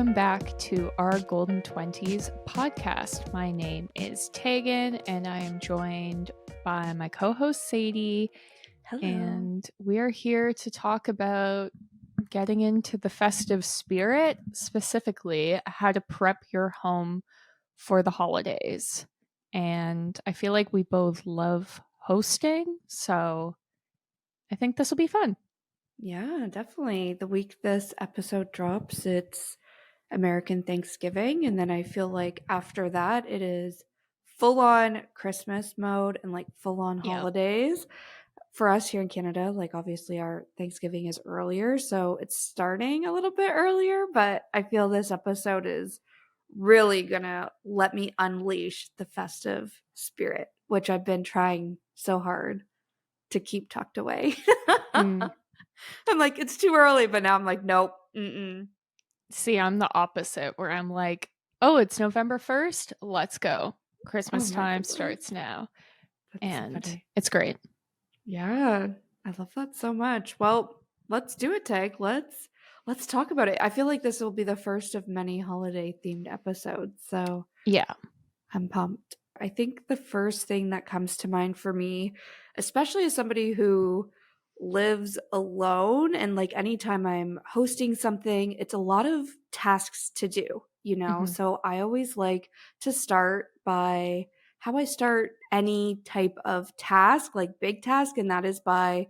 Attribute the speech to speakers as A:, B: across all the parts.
A: welcome back to our Golden 20s podcast. My name is Tegan, and I am joined by my co-host Sadie.
B: Hello.
A: And we are here to talk about getting into the festive spirit, specifically how to prep your home for the holidays. And I feel like we both love hosting, so I think this will be fun.
B: Yeah, definitely. The week this episode drops, it's American Thanksgiving. And then I feel like after that, it is full on Christmas mode and like full on holidays. For us here in Canada, like obviously our Thanksgiving is earlier. So it's starting a little bit earlier. But I feel this episode is really going to let me unleash the festive spirit, which I've been trying so hard to keep tucked away. I'm like, it's too early, but now I'm like, nope. Mm-mm.
A: See, I'm the opposite where I'm like, oh, it's November 1st. Let's go. Christmas
B: Oh my
A: time
B: goodness.
A: starts now.
B: That's so
A: And
B: funny.
A: it's great.
B: Yeah, I love that so much. Well, let's do it, Tag. Let's talk about it. I feel like this will be the first of many holiday themed episodes, so
A: Yeah.
B: I'm pumped. I think the first thing that comes to mind for me, especially as somebody who lives alone and like anytime I'm hosting something, it's a lot of tasks to do, you know?
A: Mm-hmm.
B: So I always like to start by how I start any type of task, like big task, and that is by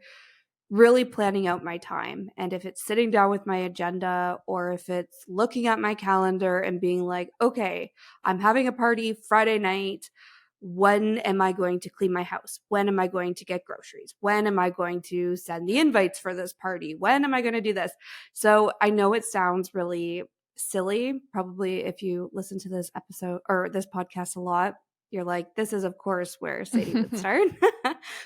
B: really planning out my time. And if it's sitting down with my agenda or if it's looking at my calendar and being like, okay, I'm having a party Friday night. When am I going to clean my house? When am I going to get groceries? When am I going to send the invites for this party? When am I going to do this? So I know it sounds really silly. Probably if you listen to this episode or this podcast a lot, you're like, this is, of course, where Sadie would start.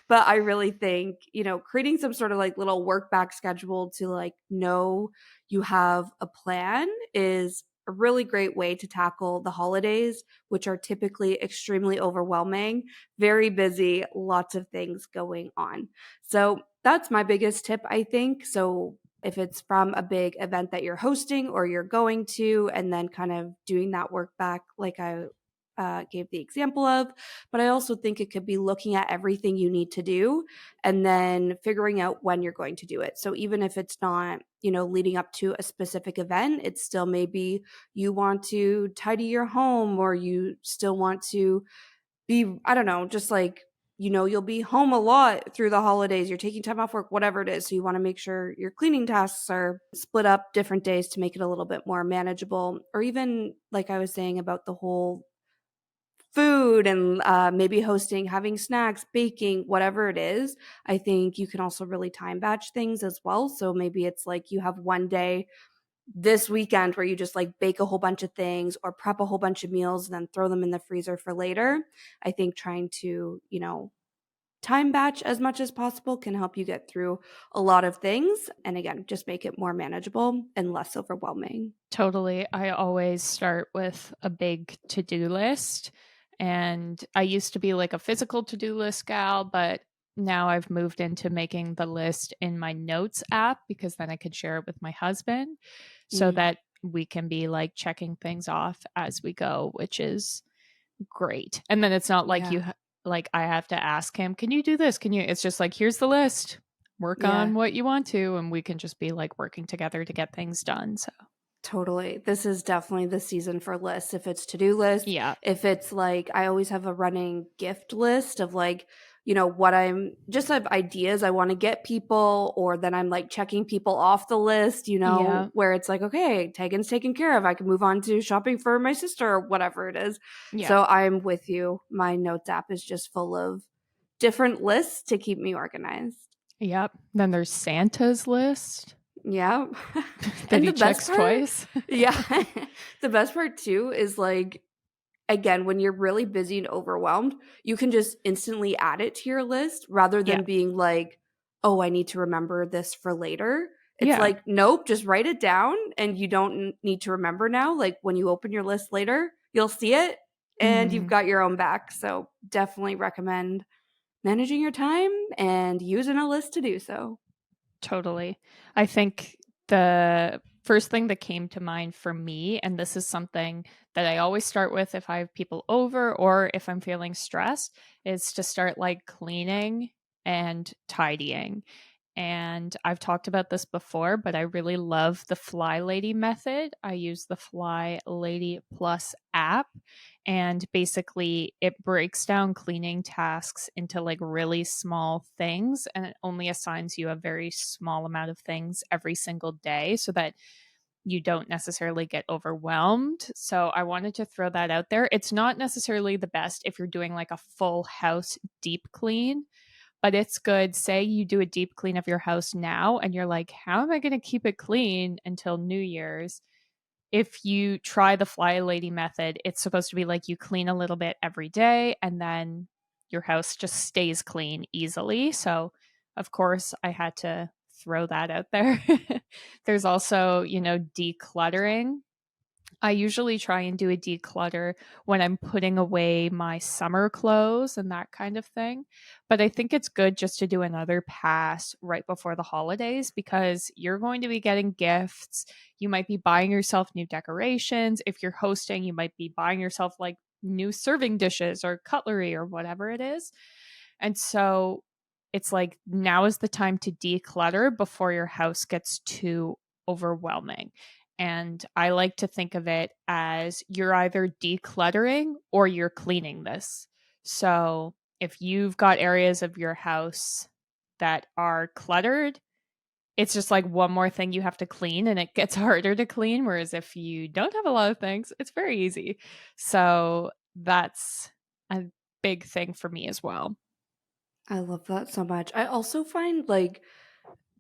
B: But I really think, creating some sort of like little work back schedule to like know you have a plan is a really great way to tackle the holidays, which are typically extremely overwhelming, very busy, lots of things going on. So that's my biggest tip, I think. So if it's from a big event that you're hosting or you're going to, and then kind of doing that work back, like I gave the example of. But I also think it could be looking at everything you need to do and then figuring out when you're going to do it. So even if it's not, leading up to a specific event, it's still maybe you want to tidy your home or you still want to be, I don't know, just like, you'll be home a lot through the holidays. You're taking time off work, whatever it is. So you want to make sure your cleaning tasks are split up different days to make it a little bit more manageable. Or even like I was saying about the whole food and maybe hosting, having snacks, baking, whatever it is. I think you can also really time batch things as well. So maybe it's like you have one day this weekend where you just like bake a whole bunch of things or prep a whole bunch of meals and then throw them in the freezer for later. I think trying to, time batch as much as possible can help you get through a lot of things. And again, just make it more manageable and less overwhelming.
A: Totally. I always start with a big to-do list. And I used to be like a physical to-do list gal, but now I've moved into making the list in my notes app because then I could share it with my husband so that we can be like checking things off as we go, which is great. And then it's not like like I have to ask him, can you do this? It's just like, here's the list. Work on what you want to, and we can just be like working together to get things done. So
B: totally. This is definitely the season for lists. If it's to-do list,
A: yeah.
B: if it's like, I always have a running gift list of like, what I'm just have ideas I want to get people, or then I'm like checking people off the list, where it's like, okay, Tegan's taken care of. I can move on to shopping for my sister or whatever it is.
A: Yeah.
B: So I'm with you. My notes app is just full of different lists to keep me organized.
A: Yep. Then there's Santa's list.
B: Yeah.
A: That he checks twice.
B: Yeah. The best part too is like, again, when you're really busy and overwhelmed, you can just instantly add it to your list rather than being like, oh, I need to remember this for later. It's like, nope, just write it down and you don't need to remember now. Like when you open your list later, you'll see it and you've got your own back. So definitely recommend managing your time and using a list to do so.
A: Totally. I think the first thing that came to mind for me, and this is something that I always start with if I have people over or if I'm feeling stressed, is to start like cleaning and tidying. And I've talked about this before, but I really love the Fly Lady method. I use the Fly Lady Plus app, and basically it breaks down cleaning tasks into like really small things, and it only assigns you a very small amount of things every single day so that you don't necessarily get overwhelmed. So I wanted to throw that out there. It's not necessarily the best if you're doing like a full house deep clean, but it's good. Say you do a deep clean of your house now and you're like, how am I going to keep it clean until New Year's? If you try the Fly Lady method, it's supposed to be like you clean a little bit every day and then your house just stays clean easily. So, of course, I had to throw that out there. There's also, decluttering. I usually try and do a declutter when I'm putting away my summer clothes and that kind of thing. But I think it's good just to do another pass right before the holidays because you're going to be getting gifts. You might be buying yourself new decorations. If you're hosting, you might be buying yourself like new serving dishes or cutlery or whatever it is. And so it's like now is the time to declutter before your house gets too overwhelming. And I like to think of it as you're either decluttering or you're cleaning this. So if you've got areas of your house that are cluttered, it's just like one more thing you have to clean and it gets harder to clean. Whereas if you don't have a lot of things, it's very easy. So that's a big thing for me as well.
B: I love that so much. I also find like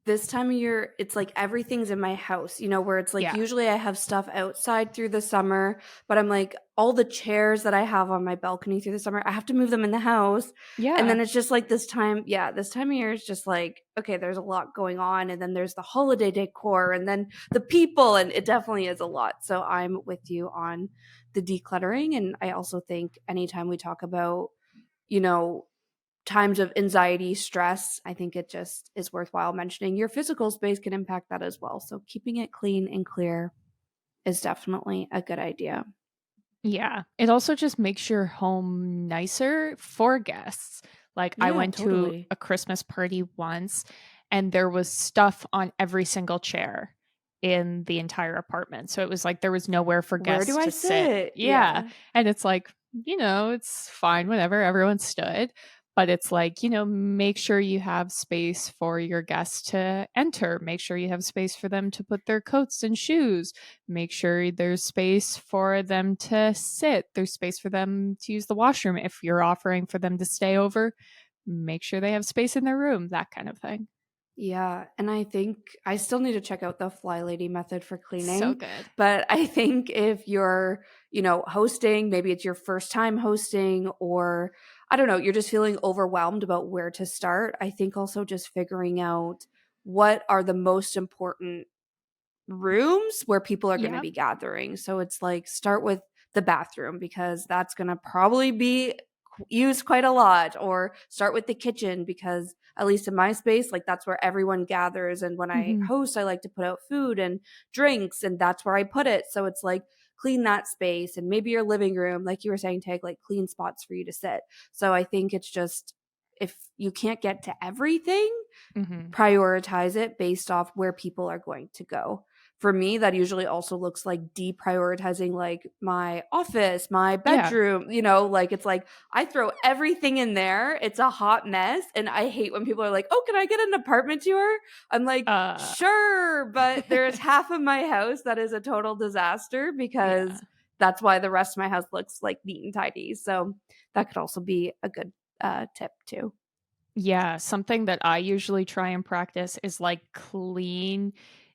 B: this time of year, it's like everything's in my house, where it's like
A: Yeah.
B: usually I have stuff outside through the summer, but I'm like all the chairs that I have on my balcony through the summer, I have to move them in the house. And
A: Yeah.
B: then it's just like this time of year is just like, okay, there's a lot going on. And then there's the holiday decor and then the people. And it definitely is a lot. So I'm with you on the decluttering. And I also think anytime we talk about, you know, times of anxiety, stress, I think it just is worthwhile mentioning your physical space can impact that as well. So keeping it clean and clear is definitely a good idea.
A: Yeah. It also just makes your home nicer for guests. Like I
B: Yeah,
A: went to
B: totally.
A: a Christmas party once and there was stuff on every single chair in the entire apartment. So it was like there was nowhere for
B: Where do
A: guests
B: I
A: to sit.
B: sit?
A: Yeah.
B: Yeah.
A: And it's like, it's fine whenever everyone stood. But it's like, make sure you have space for your guests to enter. Make sure you have space for them to put their coats and shoes. Make sure there's space for them to sit. There's space for them to use the washroom. If you're offering for them to stay over, make sure they have space in their room, that kind of thing.
B: Yeah, and I think I still need to check out the Fly Lady method for
A: So
B: cleaning,
A: good.
B: but I think if you're, hosting, maybe it's your first time hosting or I don't know, you're just feeling overwhelmed about where to start. I think also just figuring out what are the most important rooms where people are going to
A: Yeah.
B: be gathering. So it's like start with the bathroom because that's going to probably be used quite a lot, or start with the kitchen because at least in my space, like that's where everyone gathers. And when I
A: Hmm.
B: host, I like to put out food and drinks, and that's where I put it. So it's like clean that space, and maybe your living room, like you were saying, Tag, like clean spots for you to sit. So I think it's just if you can't get to everything,
A: Hmm.
B: prioritize it based off where people are going to go. For me, that usually also looks like deprioritizing like my office, my
A: Yeah.
B: bedroom, like it's like I throw everything in there. It's a hot mess. And I hate when people are like, oh, can I get an apartment tour? I'm like,
A: Uh,
B: sure. But there's half of my house that is a total disaster
A: yeah.
B: because that's why the rest of my house looks like neat and tidy. So that could also be a good tip too.
A: Yeah, something that I usually try and practice is like clean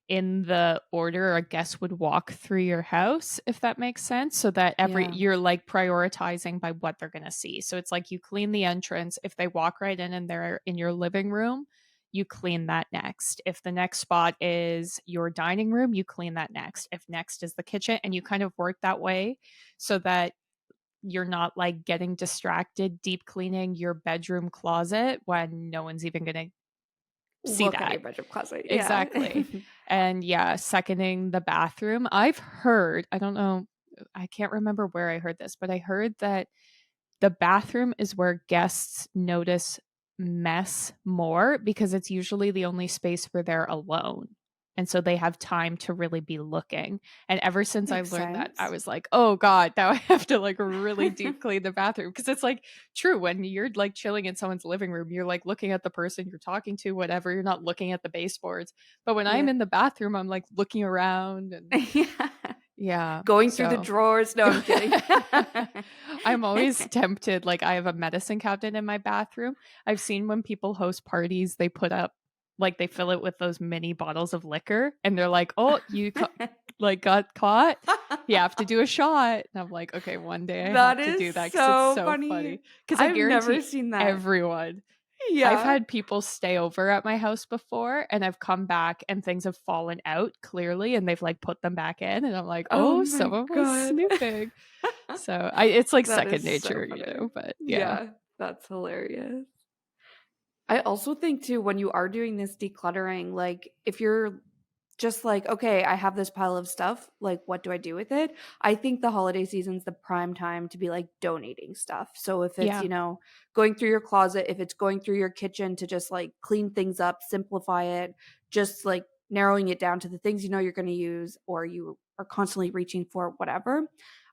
A: in the order a guest would walk through your house, if that makes sense. So that
B: Yeah.
A: you're like prioritizing by what they're gonna see. So it's like you clean the entrance. If they walk right in and they're in your living room, you clean that next. If the next spot is your dining room, you clean that next. If next is the kitchen, and you kind of work that way so that you're not like getting distracted deep cleaning your bedroom closet when no one's even going to see
B: Look at
A: that.
B: your bedroom closet. Yeah.
A: Exactly. And yeah, seconding the bathroom. I've heard, I don't know, I can't remember where I heard this, but I heard that the bathroom is where guests notice mess more because it's usually the only space where they're alone. And so they have time to really be looking. And ever since I
B: Makes
A: learned that, I
B: sense.
A: was like, oh God, now I have to like really deep clean the bathroom. Because it's like true when you're like chilling in someone's living room, you're like looking at the person you're talking to, whatever. You're not looking at the baseboards. But when I'm
B: Yeah.
A: in the bathroom, I'm like looking around and
B: Yeah.
A: yeah.
B: Going through the
A: So
B: drawers. No, I'm kidding.
A: I'm always tempted. Like, I have a medicine cabinet in my bathroom. I've seen when people host parties, they put up, like, they fill it with those mini bottles of liquor, and they're like, "Oh, like got caught. You have to do a shot." And I'm like, "Okay, one day I
B: That
A: have to
B: is
A: do that because it's
B: so
A: so
B: funny.
A: funny." Because I
B: I've never
A: guarantee
B: seen that.
A: everyone. I've
B: Yeah.
A: had people stay over at my house before, and I've come back and things have fallen out clearly, and they've like put them back in, and I'm like,
B: Oh
A: "Oh,
B: my
A: someone was
B: god.
A: snooping." So I it's like
B: That
A: second
B: is so
A: nature,
B: funny.
A: but yeah.
B: Yeah, that's hilarious. I also think too when you are doing this decluttering, like if you're just like, okay, I have this pile of stuff, like what do I do with it? I think the holiday season's the prime time to be like donating stuff. So if it's,
A: Yeah.
B: going through your closet, if it's going through your kitchen to just like clean things up, simplify it, just like narrowing it down to the things you know you're going to use or you are constantly reaching for, whatever.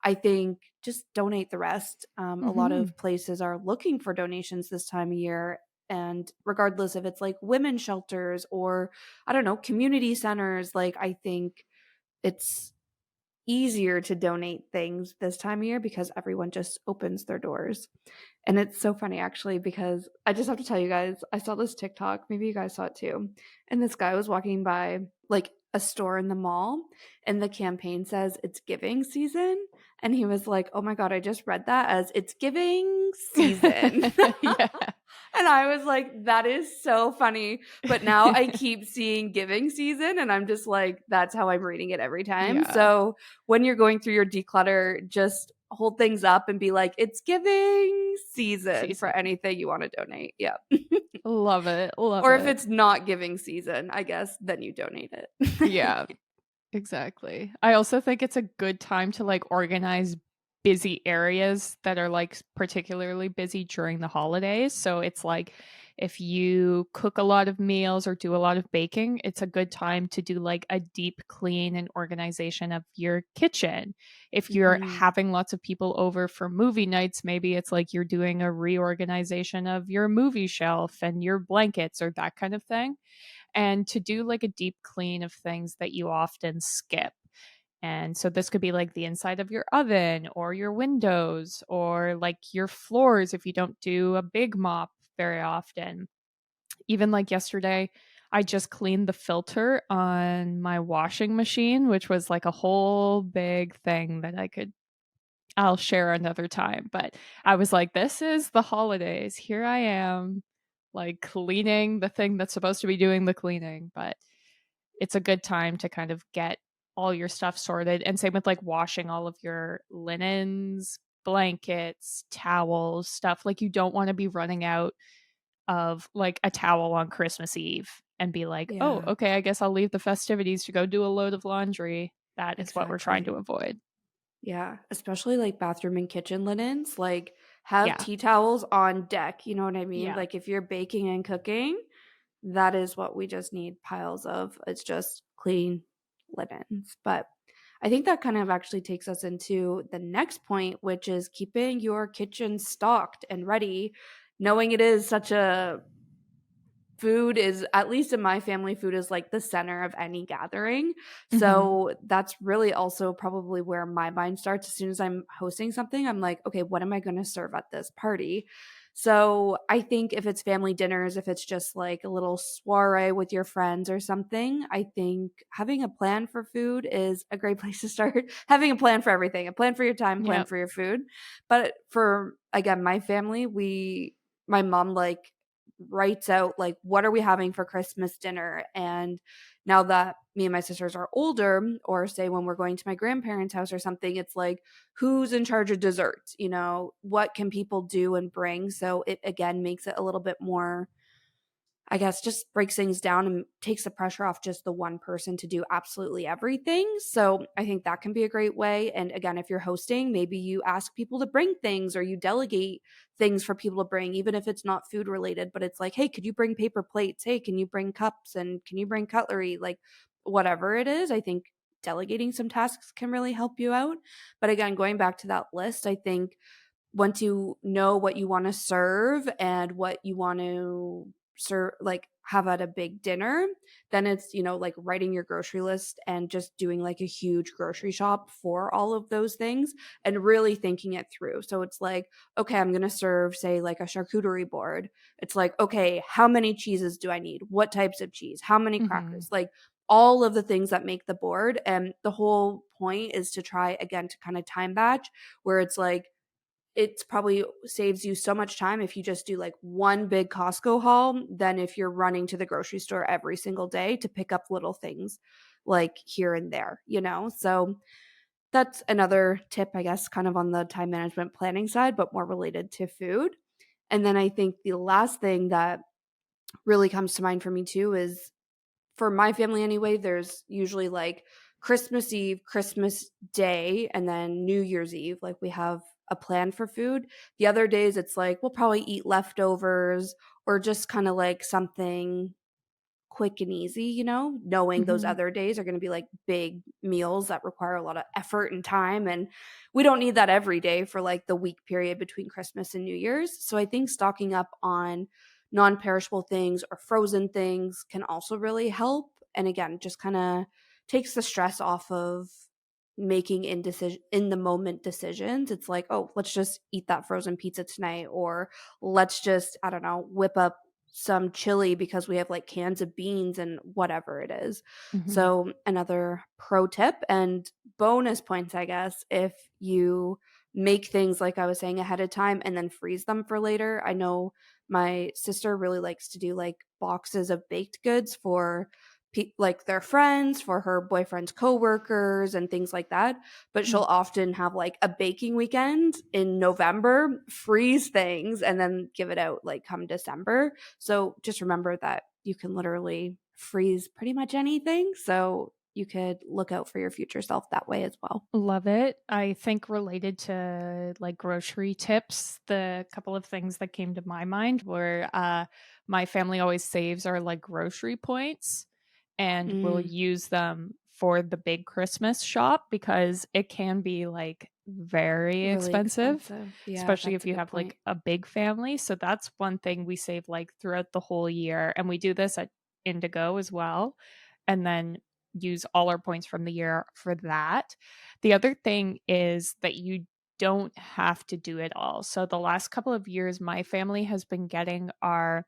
B: I think just donate the rest. A lot
A: Mhm.
B: of places are looking for donations this time of year. And regardless if it's like women's shelters or I don't know, community centers, like I think it's easier to donate things this time of year because everyone just opens their doors. And it's so funny actually because I just have to tell you guys, I saw this TikTok, maybe you guys saw it too. And this guy was walking by like a store in the mall and the campaign says it's giving season and he was like, "Oh my god, I just read that as it's giving season."
A: Yeah.
B: And I was like, that is so funny. But now I keep seeing giving season and I'm just like, that's how I'm reading it every time.
A: Yeah.
B: So when you're going through your declutter, just hold things up and be like, it's giving season for
A: Season.
B: anything you want to donate. Yeah.
A: Love it, love
B: Or if
A: it.
B: it's not giving season, I guess, then you donate it.
A: Yeah. Exactly. I also think it's a good time to like organize busy areas that are like particularly busy during the holidays. So it's like if you cook a lot of meals or do a lot of baking, it's a good time to do like a deep clean and organization of your kitchen. If you're
B: Mhm.
A: having lots of people over for movie nights, maybe it's like you're doing a reorganization of your movie shelf and your blankets or that kind of thing and to do like a deep clean of things that you often skip. And so this could be like the inside of your oven or your windows or like your floors if you don't do a big mop very often. Even like yesterday, I just cleaned the filter on my washing machine, which was like a whole big thing that I'll share another time. But I was like, this is the holidays. Here I am, like cleaning the thing that's supposed to be doing the cleaning. But it's a good time to kind of get all your stuff sorted. And same with like washing all of your linens, blankets, towels, stuff. Like you don't want to be running out of like a towel on Christmas Eve and be like, oh,
B: Yeah,
A: okay, I guess I'll leave the festivities to go do a load of laundry. That is what we're trying
B: exactly.
A: to avoid.
B: Yeah, especially like bathroom and kitchen linens, like have
A: Yeah.
B: tea towels on deck. You know what I mean?
A: Yeah.
B: Like if you're baking and cooking, that is what we just need piles of. It's just clean linens. But I think that kind of actually takes us into the next point, which is keeping your kitchen stocked and ready, knowing it is such a food is, at least in my family, food is like the center of any gathering.
A: Hmm.
B: So that's really also probably where my mind starts. As soon as I'm hosting something, I'm like, okay, what am I going to serve at this party? So I think if it's family dinners, if it's just like a little soiree with your friends or something, I think having a plan for food is a great place to start. Having a plan for everything, a plan for your time, plan
A: Yeah.
B: for your food. But for, again, my family, my mom like writes out like what are we having for Christmas dinner. And now that me and my sisters are older, or say when we're going to my grandparents' house or something, it's like who's in charge of desserts, what can people do and bring. So it again makes it a little bit more, I guess just breaks things down and takes the pressure off just the one person to do absolutely everything. So I think that can be a great way. And again, if you're hosting, maybe you ask people to bring things or you delegate things for people to bring, even if it's not food related, but it's like, hey, could you bring paper plates? Hey, can you bring cups? And can you bring cutlery? Like whatever it is, I think delegating some tasks can really help you out. But again, going back to that list, I think once you know what you want to serve and what you want to serve, like have at a big dinner, then it's, like writing your grocery list and just doing like a huge grocery shop for all of those things and really thinking it through. So it's like, okay, I'm going to serve, say, like a charcuterie board. It's like, okay, how many cheeses do I need? What types of cheese? How many
A: Hmm.
B: crackers? Like all of the things that make the board. And the whole point is to try again to kind of time batch where it's like, it's probably saves you so much time if you just do like one big Costco haul than if you're running to the grocery store every single day to pick up little things like here and there. So that's another tip, I guess, kind of on the time management planning side, but more related to food. And then I think the last thing that really comes to mind for me too is for my family anyway, there's usually like Christmas Eve, Christmas Day, and then New Year's Eve. Like we have a plan for food. The other days, it's like we'll probably eat leftovers or just kind of like something quick and easy, knowing those
A: Hmm.
B: other days are going to be like big meals that require a lot of effort and time. And we don't need that every day for like the week period between Christmas and New Year's. So I think stocking up on non perishable things or frozen things can also really help. And again, just kind of takes the stress off of making in the moment decisions. It's like, oh, let's just eat that frozen pizza tonight, or let's just, I don't know, whip up some chili because we have like cans of beans and whatever it is.
A: Hmm.
B: So, another pro tip and bonus points, I guess, if you make things like I was saying ahead of time and then freeze them for later. I know my sister really likes to do like boxes of baked goods for like their friends, for her boyfriend's coworkers and things like that, but she'll often have like a baking weekend in November, freeze things and then give it out like come December. So just remember that you can literally freeze pretty much anything. So you could look out for your future self that way as well.
A: Love it. I think related to like grocery tips, the couple of things that came to my mind were my family always saves our like grocery points and we'll
B: Mm,
A: use them for the big Christmas shop because it can be like very
B: really
A: expensive,
B: expensive. Yeah,
A: especially
B: that's
A: if
B: a
A: you
B: good
A: have
B: point.
A: like a big family. So that's one thing we save like throughout the whole year. And we do this at Indigo as well. And then use all our points from the year for that. The other thing is that you don't have to do it all. So the last couple of years, my family has been getting our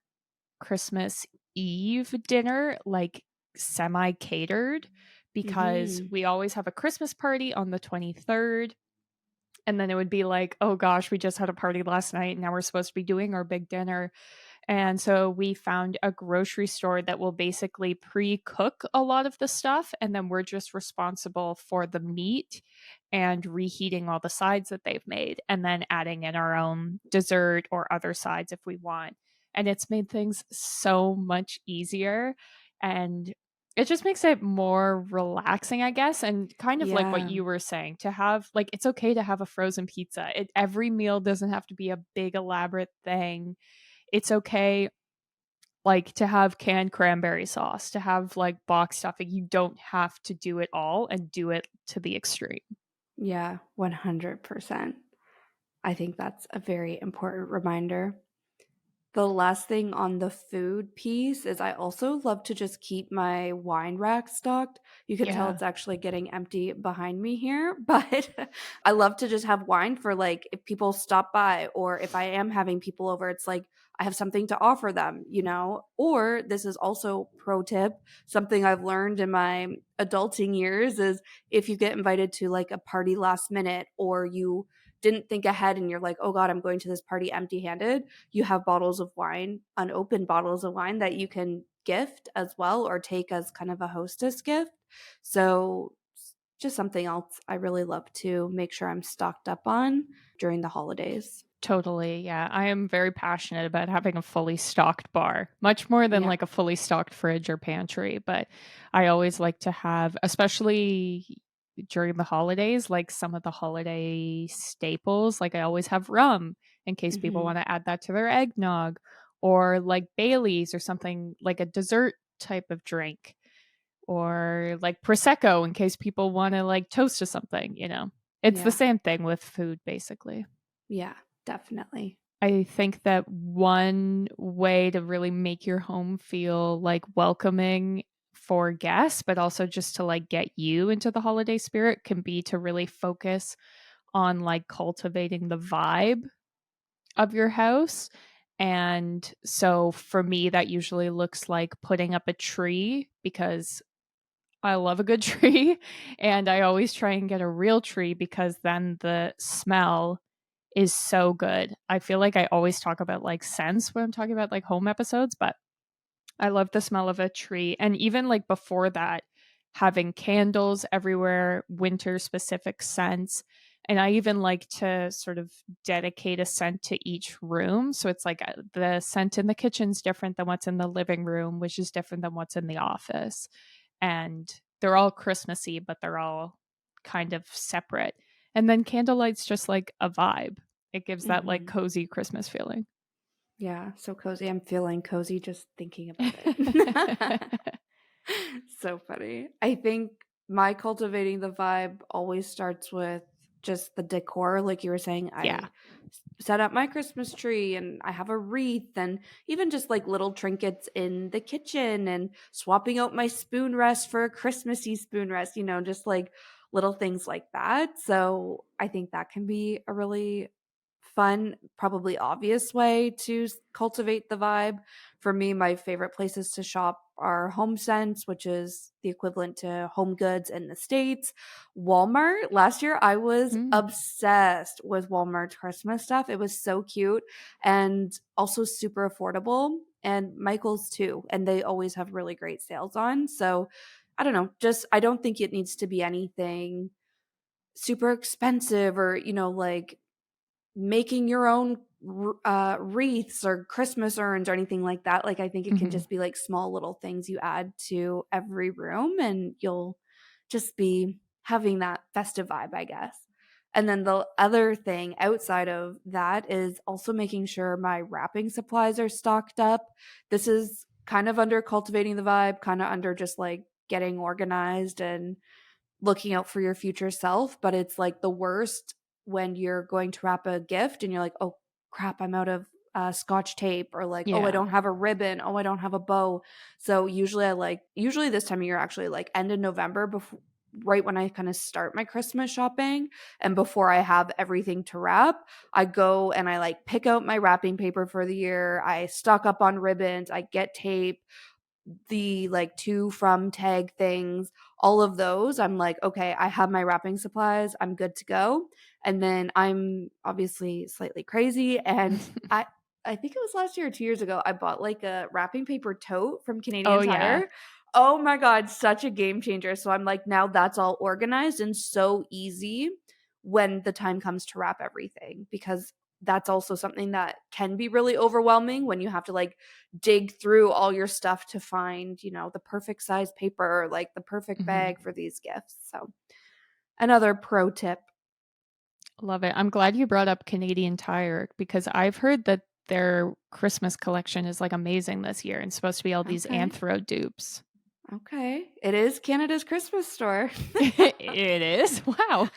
A: Christmas Eve dinner like semi catered because
B: Hmm.
A: we always have a Christmas party on the 23rd. And then it would be like, oh gosh, we just had a party last night. And now we're supposed to be doing our big dinner. And so we found a grocery store that will basically pre cook a lot of the stuff. And then we're just responsible for the meat and reheating all the sides that they've made and then adding in our own dessert or other sides if we want. And it's made things so much easier. And it just makes it more relaxing, I guess, and kind of like what
B: Yeah.
A: you were saying to have like it's okay to have a frozen pizza. Every meal doesn't have to be a big elaborate thing. It's okay like to have canned cranberry sauce, to have like box stuffing. You don't have to do it all and do it to the extreme.
B: Yeah, 100%. I think that's a very important reminder. The last thing on the food piece is I also love to just keep my wine rack stocked. You can tell
A: Yeah.
B: it's actually getting empty behind me here, but I love to just have wine for like if people stop by or if I am having people over, it's like I have something to offer them. Or this is also pro tip, something I've learned in my adulting years is if you get invited to like a party last minute or you didn't think ahead and you're like, oh God, I'm going to this party empty handed, you have bottles of wine, unopened bottles of wine that you can gift as well or take as kind of a hostess gift. So, just something else I really love to make sure I'm stocked up on during the holidays.
A: Totally. Yeah. I am very passionate about having a fully stocked bar, much more than
B: Yeah.
A: like a fully stocked fridge or pantry. But I always like to have, especially during the holidays, like some of the holiday staples. Like I always have rum in case people
B: Mhm.
A: want to add that to their eggnog, or like Bailey's or something like a dessert type of drink, or like Prosecco in case people want to like toast to something, you know. It's the
B: Yeah.
A: same thing with food, basically.
B: Yeah, definitely.
A: I think that one way to really make your home feel like welcoming for guests, but also just to like get you into the holiday spirit can be to really focus on like cultivating the vibe of your house. And so for me, that usually looks like putting up a tree because I love a good tree. And I always try and get a real tree because then the smell is so good. I feel like I always talk about like scents when I'm talking about like home episodes, but I love the smell of a tree. And even like before that, having candles everywhere, winter specific scents. And I even like to sort of dedicate a scent to each room. So it's like the scent in the kitchen's different than what's in the living room, which is different than what's in the office. And they're all Christmassy, but they're all kind of separate. And then candlelight's just like a vibe. It gives that like
B: Mhm.
A: cozy Christmas feeling.
B: Yeah, so cozy. I'm feeling cozy just thinking about it. So funny. I think my cultivating the vibe always starts with just the decor. Like you were saying,
A: Yeah.
B: set up my Christmas tree and I have a wreath and even just like little trinkets in the kitchen and swapping out my spoon rest for a Christmassy spoon rest, just like little things like that. So I think that can be a really fun, probably obvious way to cultivate the vibe. For me, my favorite places to shop are HomeSense, which is the equivalent to Home Goods in the States. Walmart. Last year, I was
A: Mm.
B: obsessed with Walmart's Christmas stuff. It was so cute and also super affordable. And Michael's too. And they always have really great sales on. So I don't know. I don't think it needs to be anything super expensive or, like making your own wreaths or Christmas urns or anything like that. Like, I think it can
A: Mhm.
B: just be like small little things you add to every room and you'll just be having that festive vibe, I guess. And then the other thing outside of that is also making sure my wrapping supplies are stocked up. This is kind of under cultivating the vibe, kind of under just like getting organized and looking out for your future self, but it's like the worst when you're going to wrap a gift and you're like, oh crap, I'm out of scotch tape, or like, oh, I
A: Yeah.
B: don't have a ribbon, oh, I don't have a bow. So usually this time of year, actually, like end of November, before, right when I kind of start my Christmas shopping and before I have everything to wrap, I go and I like pick out my wrapping paper for the year. I stock up on ribbons, I get tape, the like to from tag things, all of those. I'm like, okay, I have my wrapping supplies. I'm good to go. And then I'm obviously slightly crazy. And I think it was last year or 2 years ago, I bought like a wrapping paper tote from
A: Oh,
B: Canadian
A: yeah.
B: Tire. Oh my God, such a game changer. So I'm like, now that's all organized and so easy when the time comes to wrap everything, because that's also something that can be really overwhelming when you have to like dig through all your stuff to find, the perfect size paper or like the perfect
A: Mhm.
B: bag for these gifts. So, another pro tip.
A: Love it. I'm glad you brought up Canadian Tire because I've heard that their Christmas collection is like amazing this year and supposed to be all these
B: Okay.
A: anthro dupes.
B: Okay. It is Canada's Christmas store.
A: It is? Wow.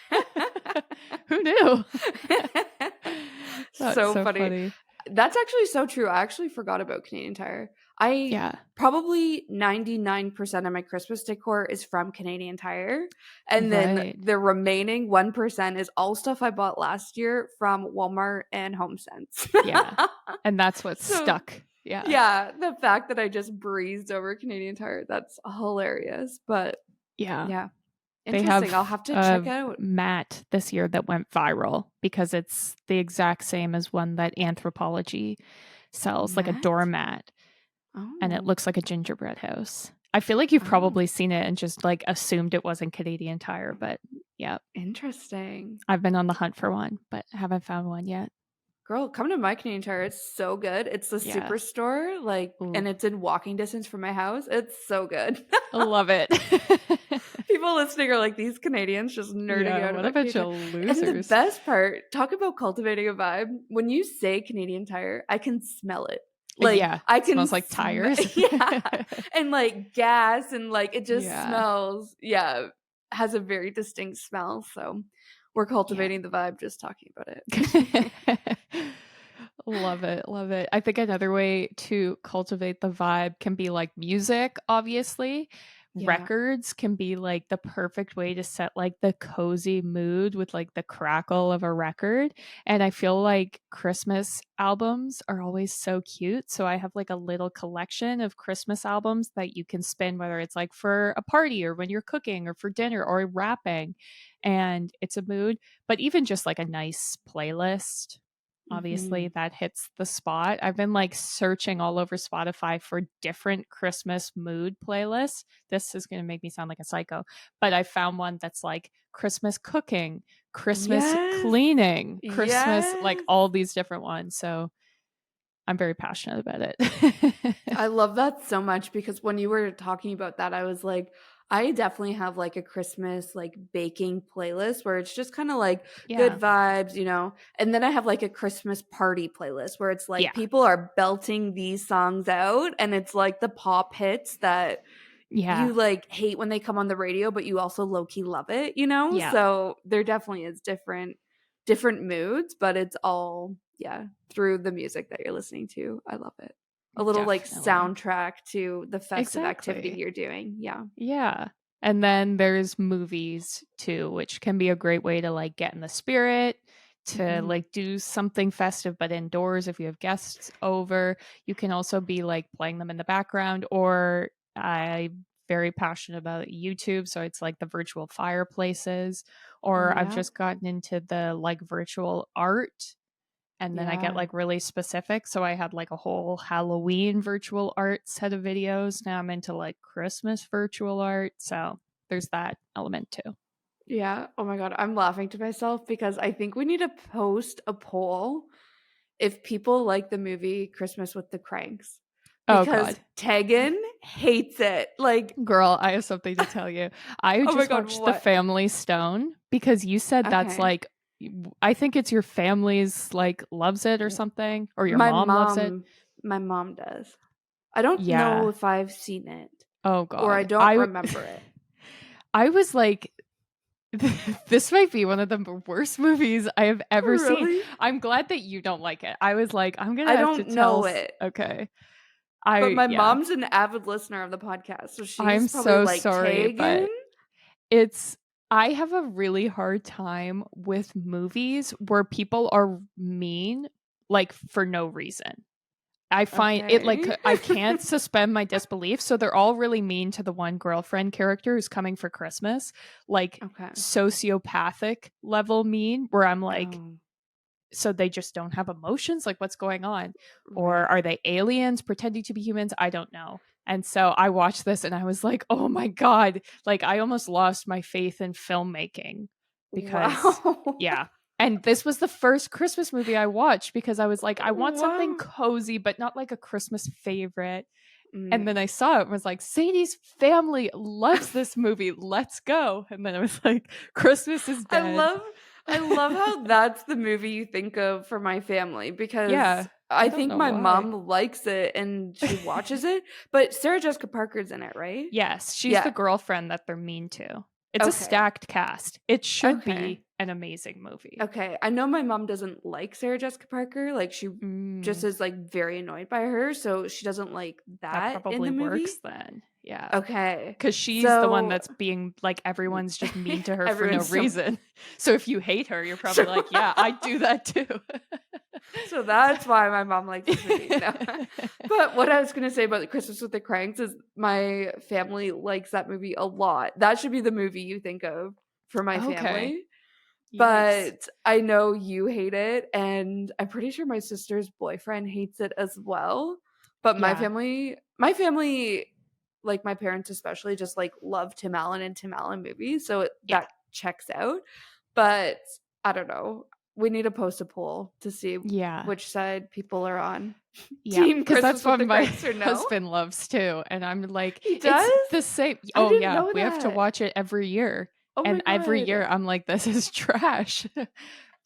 A: Who knew? That's
B: So
A: so
B: funny.
A: funny.
B: That's actually so true. I actually forgot about Canadian Tire. I
A: Yeah.
B: probably 99% of my Christmas decor is from Canadian Tire. And then
A: Right.
B: the remaining 1% is all stuff I bought last year from Walmart and HomeSense.
A: Yeah. And that's what's
B: So,
A: stuck. Yeah.
B: yeah, the fact that I just breezed over Canadian Tire, that's hilarious. But
A: Yeah.
B: yeah,
A: They
B: interesting. I'll
A: have
B: have to check
A: a
B: out.
A: mat this year that went viral because it's the exact same as one that Anthropologie sells, like a
B: Matt?
A: doormat, and it
B: Oh,
A: looks like a gingerbread house. I feel like you've
B: oh,
A: probably seen it and just like assumed it wasn't Canadian Tire, but yeah,
B: interesting.
A: I've been on the hunt for one, but haven't found one yet.
B: Girl, come to my Canadian Tire. It's so good. It's the
A: Yeah.
B: superstore, like,
A: Ooh,
B: and it's in walking distance from my house. It's so good.
A: I love it.
B: People listening are like, these Canadians just nerding
A: Yeah,
B: out
A: what a
B: about
A: bunch
B: Canadian
A: of
B: Tire. And the
A: losers.
B: best part, talk about cultivating a vibe. When you say Canadian Tire, I can smell it. Like,
A: Yeah,
B: I
A: it
B: can
A: smells like
B: smell,
A: tires.
B: yeah. And like gas, and like it just
A: Yeah,
B: smells, yeah, has a very distinct smell. So we're
A: yeah.
B: cultivating the vibe just talking about it.
A: Love it, love it. I think another way to cultivate the vibe can be like music, obviously.
B: Yeah.
A: Records can be like the perfect way to set like the cozy mood with like the crackle of a record. And I feel like Christmas albums are always so cute. So I have like a little collection of Christmas albums that you can spin, whether it's like for a party or when you're cooking or for dinner or wrapping. And it's a mood, but even just like a nice playlist, obviously
B: Hmm.
A: that hits the spot. I've been like searching all over Spotify for different Christmas mood playlists. This is going to make me sound like a psycho, but I found one that's like Christmas cooking, Christmas
B: Yes.
A: cleaning, Christmas, like
B: Yes.
A: all these different ones. So I'm very passionate about it.
B: I love that so much because when you were talking about that, I was like, I definitely have like a Christmas like baking playlist where it's just kind of like good
A: Yeah.
B: vibes, you know. And then I have like a Christmas party playlist where it's like
A: Yeah.
B: people are belting these songs out, and it's like the pop hits that
A: Yeah.
B: you like hate when they come on the radio, but you also low key love it, you know?
A: Yeah.
B: So there definitely is different moods, but it's all, yeah, through the music that you're listening to. I love it. A little like
A: Definitely.
B: soundtrack to the festive activity
A: Exactly.
B: you're doing. Yeah.
A: Yeah. And then there's movies too, which can be a great way to like get in the spirit, to
B: Hmm.
A: like do something festive but indoors if you have guests over. You can also be like playing them in the background, or I'm very passionate about YouTube, so it's like the virtual fireplaces,
B: Oh
A: or I've
B: yeah.
A: just gotten into the like virtual art, and then I get
B: Yeah.
A: like really specific. So I had like a whole Halloween virtual art set of videos. Now I'm into like Christmas virtual art. So there's that element too.
B: Yeah. Oh my God. I'm laughing to myself because I think we need to post a poll if people like the movie Christmas with the Cranks,
A: Oh
B: because
A: God.
B: Tegan hates it. Like,
A: Girl, I have something to tell you. I
B: oh my
A: just
B: God,
A: watched The
B: what?
A: Family Stone because you said that's
B: Okay.
A: like, I think it's your family's like loves it or
B: W-
A: something, or your
B: My
A: mom loves it.
B: mom does. I don't know
A: Yeah.
B: if I've seen it
A: Oh
B: or I
A: God.
B: don't remember it.
A: I was like, this might be one of the worst movies I have ever seen.
B: Really?
A: I'm glad that you don't like it. I was like, I'm gonna
B: I
A: have to
B: don't
A: tell.
B: know it.
A: Okay,
B: But my
A: yeah,
B: mom's an avid listener of the podcast, so
A: I'm
B: she's probably
A: so
B: like,
A: sorry,
B: Tegan?
A: but it's. I have a really hard time with movies where people are mean, like for no reason. I find it like
B: Okay.
A: I can't suspend my disbelief. So they're all really mean to the one girlfriend character who's coming for Christmas, like
B: Okay.
A: sociopathic level mean, where I'm like,
B: Oh,
A: so they just don't have emotions? Like, what's going on? Or
B: right.
A: are they aliens pretending to be humans? I don't know. And so I watched this and I was like, oh my God. Like, I almost lost my faith in filmmaking because,
B: Wow.
A: yeah. And this was the first Christmas movie I watched because I was like, I want something
B: Wow.
A: cozy, but not like a Christmas favorite. And then
B: Mm.
A: I saw it and was like, Sadie's family loves this movie. Let's go. And then I was like, Christmas is
B: I
A: dead.
B: love I love how that's the movie you think of for my family because
A: Yeah. I
B: I
A: don't
B: think
A: know
B: my
A: why.
B: mom likes it and she watches it, but Sarah Jessica Parker's in it, right?
A: Yes, she's the
B: Yeah.
A: girlfriend that they're mean to. It's a
B: Okay.
A: stacked cast. It should
B: Okay.
A: be an amazing movie.
B: Okay. I know my mom doesn't like Sarah Jessica Parker. Like she just
A: Mm,
B: is like very annoyed by her, so she doesn't like
A: that
B: that in
A: probably
B: the movie.
A: works then. Yeah.
B: Okay.
A: Because she's the one
B: So
A: that's being like, everyone's just mean to her for no
B: everyone's so
A: reason. So if you hate her, you're
B: so
A: probably like, yeah, I do that too.
B: so that's why my mom likes this movie. No. But what I was gonna say about the Christmas with the Cranks is my family likes that movie a lot. That should be the movie you think of for my
A: Okay.
B: family.
A: Yikes.
B: But I know you hate it, and I'm pretty sure my sister's boyfriend hates it as well. But
A: Yeah.
B: my family, like my parents especially, just like love Tim Allen and Tim Allen movies, so
A: Yeah.
B: that checks out. But I don't know. We need to post a poll to see
A: Yeah.
B: which side people are on.
A: Yeah,
B: Team
A: because that's
B: Christmas with
A: what
B: the
A: my
B: Cranks or no?
A: husband loves too, and I'm like,
B: He
A: "It's
B: does?
A: the same."
B: I
A: Oh,
B: didn't
A: yeah,
B: know
A: we have to
B: that.
A: watch it every year,
B: Oh my
A: and every
B: god.
A: year I'm like, "This is trash."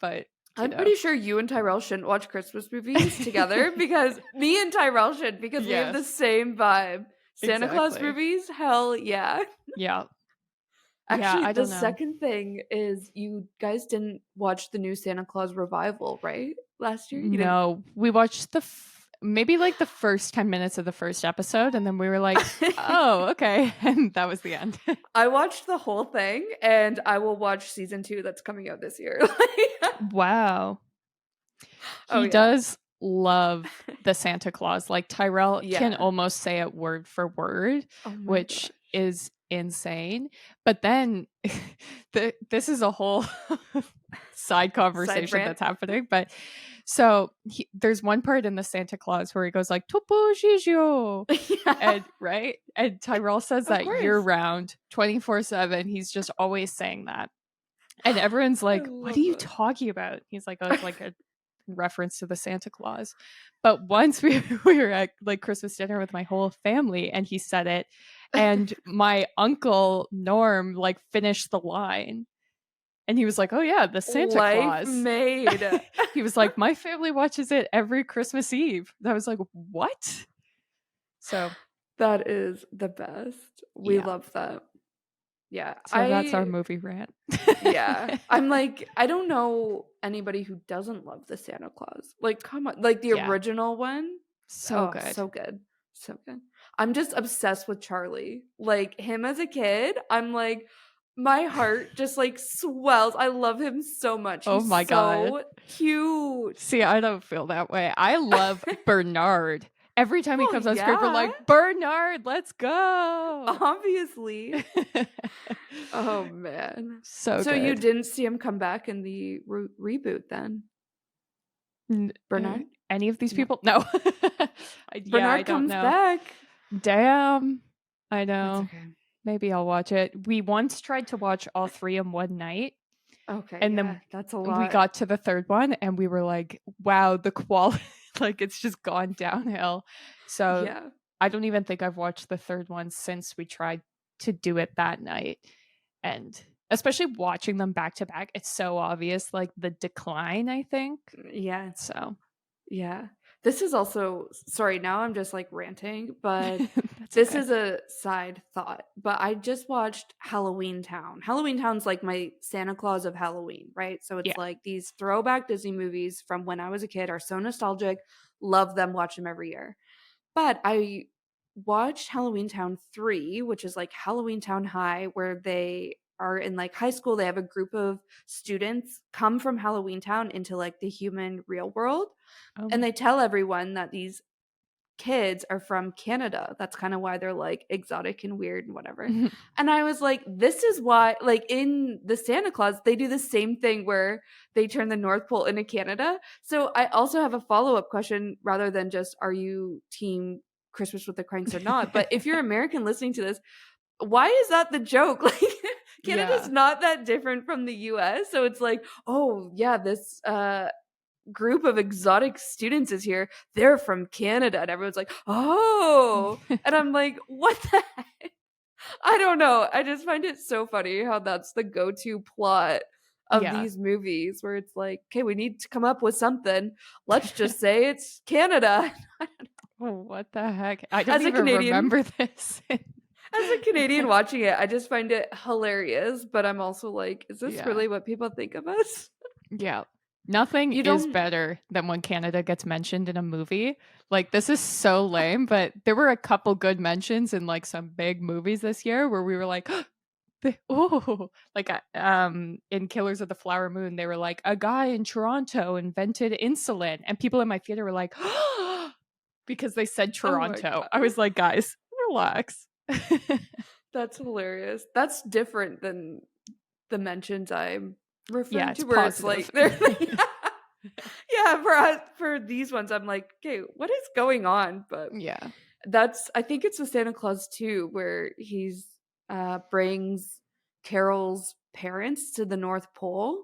A: But,
B: I'm pretty sure you and Tyrell shouldn't watch Christmas movies together because me and Tyrell should because we have the
A: yes,
B: same vibe. Santa Claus
A: exactly.
B: movies? Hell yeah.
A: Yeah. Yeah,
B: Actually,
A: I
B: the
A: don't know.
B: second thing is you guys didn't watch the new Santa Claus revival, right? Last year? You didn't.
A: No, we watched maybe, like, the first 10 minutes of the first episode, and then we were like, "Oh, okay," and that was the end.
B: I watched the whole thing and I will watch season 2 that's coming out this year.
A: Wow.
B: Oh
A: He
B: yeah.
A: does love the Santa Claus. Like, Tyrell can
B: Yeah.
A: almost say it word for word,
B: Oh my
A: which
B: gosh.
A: is insane. But then this is a whole side
B: Side
A: conversation
B: rant?
A: that's happening. But so there's one part in the Santa Claus where he goes like "Topo Gigio,"
B: Yeah.
A: and right, and Tyrell says
B: Of
A: that year
B: course.
A: round, 24/7. He's just always saying that, and everyone's
B: I
A: like, "What are
B: love
A: you
B: it.
A: talking about?" He's like, "Oh, it's like a reference to the Santa Claus." But once we were at like Christmas dinner with my whole family and he said it, and my uncle Norm like finished the line and he was like, "Oh yeah, the Santa
B: Life
A: Claus."
B: made.
A: He was like, "My family watches it every Christmas Eve." I was like, "What?" So,
B: That is the best. We
A: yeah.
B: love that. Yeah.
A: So that's our movie rant.
B: Yeah. I'm like, I don't know anybody who doesn't love the Santa Claus. Like, come on. Like the
A: Yeah.
B: original one.
A: So
B: Oh,
A: good.
B: so good. So good. I'm just obsessed with Charlie. Like him as a kid, I'm like, my heart just like swells. I love him so much.
A: Oh
B: He's
A: my god.
B: so cute.
A: See, I don't feel that way. I love Bernard. Every time he
B: Well,
A: comes on screen, we're
B: yeah,
A: like, "Bernard, let's go."
B: obviously. Oh man.
A: So
B: So you
A: good.
B: didn't see him come back in the reboot then?
A: N
B: Bernard?
A: Any of these
B: No.
A: people? No. Yeah, I
B: Bernard
A: don't
B: comes
A: know.
B: back.
A: Damn. I
B: That's
A: know.
B: okay.
A: Maybe I'll watch it. We once tried to watch all 3 in one night,
B: Okay,
A: and
B: yeah,
A: then
B: that's a
A: we
B: lot.
A: got to the 3rd one, and we were like, "Wow, the quality like, it's just gone downhill." So,
B: Yeah.
A: I don't even think I've watched the 3rd one since we tried to do it that night, and especially watching them back to back, it's so obvious, like, the decline, I think.
B: Yeah.
A: So,
B: Yeah. This is also sorry, now I'm just like ranting, but
A: that's
B: this
A: okay.
B: is a side thought. But I just watched Halloween Town. Halloween Town's like my Santa Claus of Halloween, right? So it's
A: Yeah.
B: like these throwback Disney movies from when I was a kid are so nostalgic. Love them, watch them every year. But I watched Halloween Town 3, which is like Halloween Town High, where they are in like high school. They have a group of students come from Halloween Town into like the human real world. And
A: Oh.
B: they tell everyone that these kids are from Canada. That's kind of why they're like exotic and weird and whatever. And I was like, this is why, like in the Santa Claus, they do the same thing where they turn the North Pole into Canada. So I also have a follow up question rather than just, are you team Christmas with the Cranks or not? But if you're American listening to this, why is that the joke? Like, Canada's
A: Yeah.
B: not that different from the US. So it's like, oh, yeah, this group of exotic students is here. They're from Canada. And everyone's like, oh. And I'm like, what the heck? I don't know. I just find it so funny how that's the go to plot of
A: Yeah.
B: these movies where it's like, okay, we need to come up with something. Let's just say it's Canada.
A: Oh, what the heck? I don't
B: As a
A: even
B: Canadian,
A: remember this.
B: as a Canadian watching it, I just find it hilarious. But I'm also like, is this
A: Yeah.
B: really what people think of us?
A: Yeah. Nothing
B: You
A: is
B: don't.
A: better than when Canada gets mentioned in a movie. Like, this is so lame, but there were a couple good mentions in like some big movies this year where we were like, oh, like in Killers of the Flower Moon, they were like, a guy in Toronto invented insulin, and people in my theater were like, because they said
B: Oh my
A: Toronto. I
B: God.
A: was like, guys, relax.
B: That's hilarious. That's different than the mentions I'm
A: Yeah,
B: referring to,
A: it's
B: where it's
A: positive.
B: like they're yeah, for these ones, I'm like, okay, what is going on? But
A: Yeah.
B: that's I think it's with Santa Claus too, where he's brings Carol's parents to the North Pole.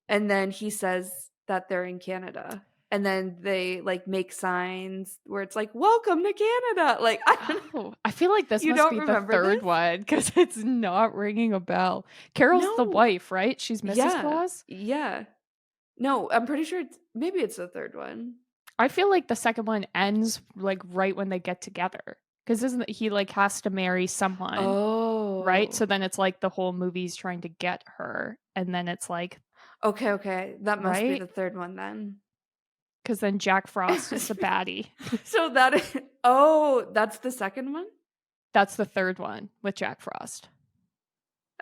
B: and then he says that they're in Canada. And then they like make signs where it's like, welcome to Canada. Like, I don't know.
A: Oh, I feel like this
B: You
A: must
B: don't
A: be the
B: remember this?
A: third one because it's not ringing a bell. Carol's the
B: No.
A: wife, right? She's Mrs.
B: Yeah.
A: Claus?
B: Yeah. No, I'm pretty sure maybe it's the third one.
A: I feel like the second one ends, like, right when they get together. Because 'cause isn't it he, like, has to marry someone, right?
B: Oh.
A: So then it's like the whole movie's trying to get her, and then it's like
B: Okay, okay. That must be
A: right?
B: the third one then.
A: Because then Jack Frost is the baddie.
B: So that is, oh, that's the second one?
A: That's the third one with Jack Frost.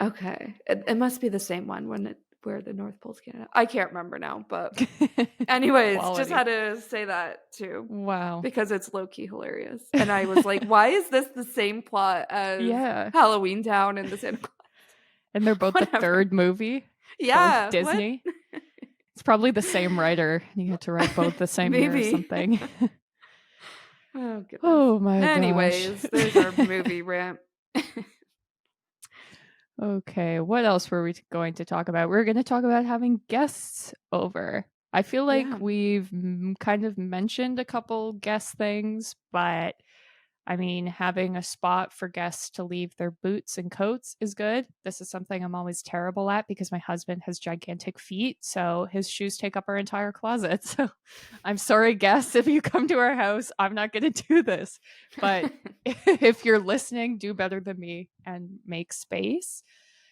B: Okay. It must be the same one when it where the North Pole's Canada. I can't remember now, but anyways, just
A: Quality.
B: had to say that too
A: Wow.
B: because it's low key hilarious. And I was like, why is this the same plot as
A: Yeah.
B: Halloween Town and the Santa Claus?
A: And they're both the
B: Whatever.
A: third movie, both
B: Yeah, what?
A: Disney. It's probably the same writer. You get to write both the same year or
B: Maybe.
A: something.
B: Oh goodness.
A: Oh my gosh.
B: Anyways, there's our movie rant.
A: Okay, what else were we going to talk about? We're going to talk about having guests over. I feel like
B: Yeah.
A: we've kind of mentioned a couple guest things, but I mean, having a spot for guests to leave their boots and coats is good. This is something I'm always terrible at because my husband has gigantic feet, so his shoes take up our entire closet. So I'm sorry, guests, if you come to our house, I'm not going to do this. But if you're listening, do better than me and make space.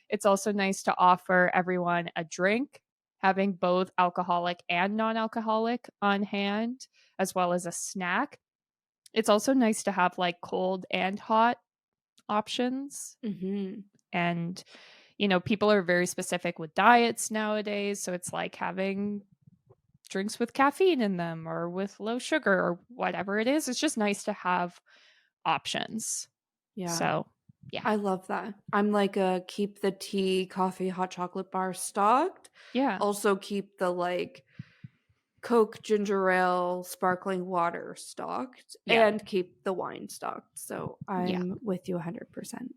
A: It's also nice to offer everyone a drink, having both alcoholic and non alcoholic on hand, as well as a snack. It's also nice to have like cold and hot options.
B: Mhm.
A: And, people are very specific with diets nowadays. So it's like having drinks with caffeine in them or with low sugar or whatever it is. It's just nice to have options.
B: Yeah.
A: So, yeah.
B: I love that. I'm like a keep the tea, coffee, hot chocolate bar stocked.
A: Yeah.
B: Also keep the like Coke, ginger ale, sparkling water stocked
A: Yeah.
B: and keep the wine stocked. So
A: Yeah.
B: I'm with you 100%.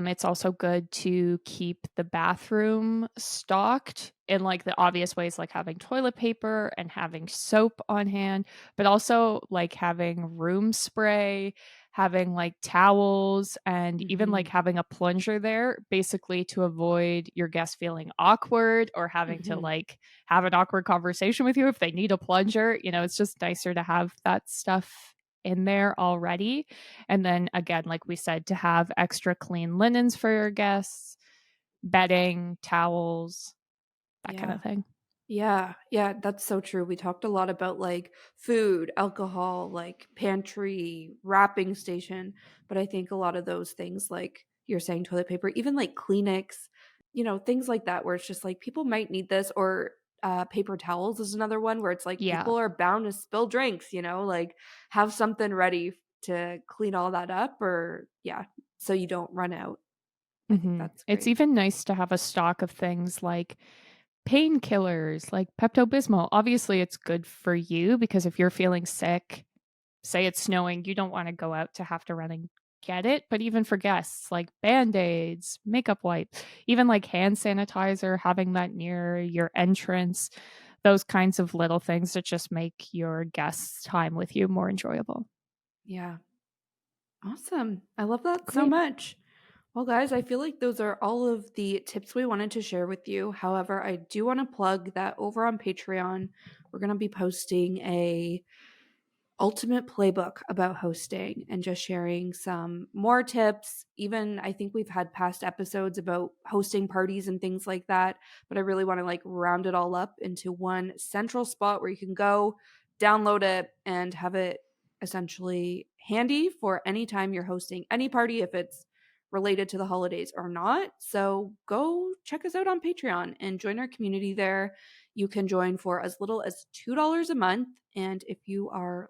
A: It's also good to keep the bathroom stocked in like the obvious ways, like having toilet paper and having soap on hand, but also like having room spray, having like towels, and even like
B: Mhm.
A: having a plunger there, basically to avoid your guests feeling awkward or having to
B: Mhm.
A: like have an awkward conversation with you if they need a plunger. It's just nicer to have that stuff in there already. And then again, like we said, to have extra clean linens for your guests, bedding, towels, that kind
B: Yeah.
A: of thing.
B: Yeah, yeah, that's so true. We talked a lot about like food, alcohol, like pantry, wrapping station, but I think a lot of those things, like you're saying, toilet paper, even like Kleenex, things like that, where it's just like people might need this, or paper towels is another one where it's like
A: Yeah.
B: people are bound to spill drinks, like have something ready to clean all that up, or yeah, so you don't run out. I think that's
A: It's
B: great.
A: even nice to have a stock of things like painkillers, like Pepto Bismol. Obviously, it's good for you because if you're feeling sick, say it's snowing, you don't want to go out to have to run and get it. But even for guests, like band aids, makeup wipes, even like hand sanitizer, having that near your entrance, those kinds of little things that just make your guests' time with you more enjoyable.
B: Yeah. Awesome. I love that so
A: Great.
B: much. Well, guys, I feel like those are all of the tips we wanted to share with you. However, I do want to plug that over on Patreon, we're going to be posting a ultimate playbook about hosting and just sharing some more tips. Even I think we've had past episodes about hosting parties and things like that, but I really want to like round it all up into one central spot where you can go, download it, and have it essentially handy for any time you're hosting any party, if it's related to the holidays or not. So go check us out on Patreon and join our community there. You can join for as little as $2 a month. And if you are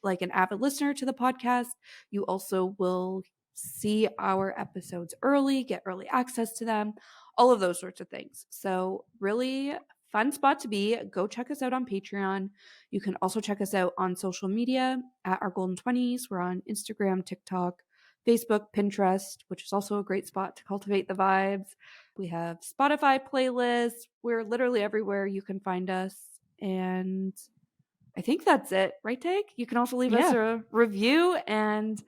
B: like an avid listener to the podcast, you also will see our episodes early, get early access to them, all of those sorts of things. So, really fun spot to be. Go check us out on Patreon. You can also check us out on social media at our Golden 20s. We're on Instagram, TikTok, Facebook, Pinterest, which is also a great spot to cultivate the vibes. We have Spotify playlists. We're literally everywhere you can find us. And I think that's it, right, Tag? You can also leave us
A: Yeah.
B: a review and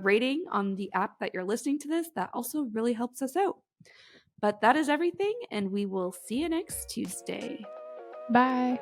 B: rating on the app that you're listening to this. That also really helps us out. But that is everything, and we will see you next Tuesday.
A: Bye.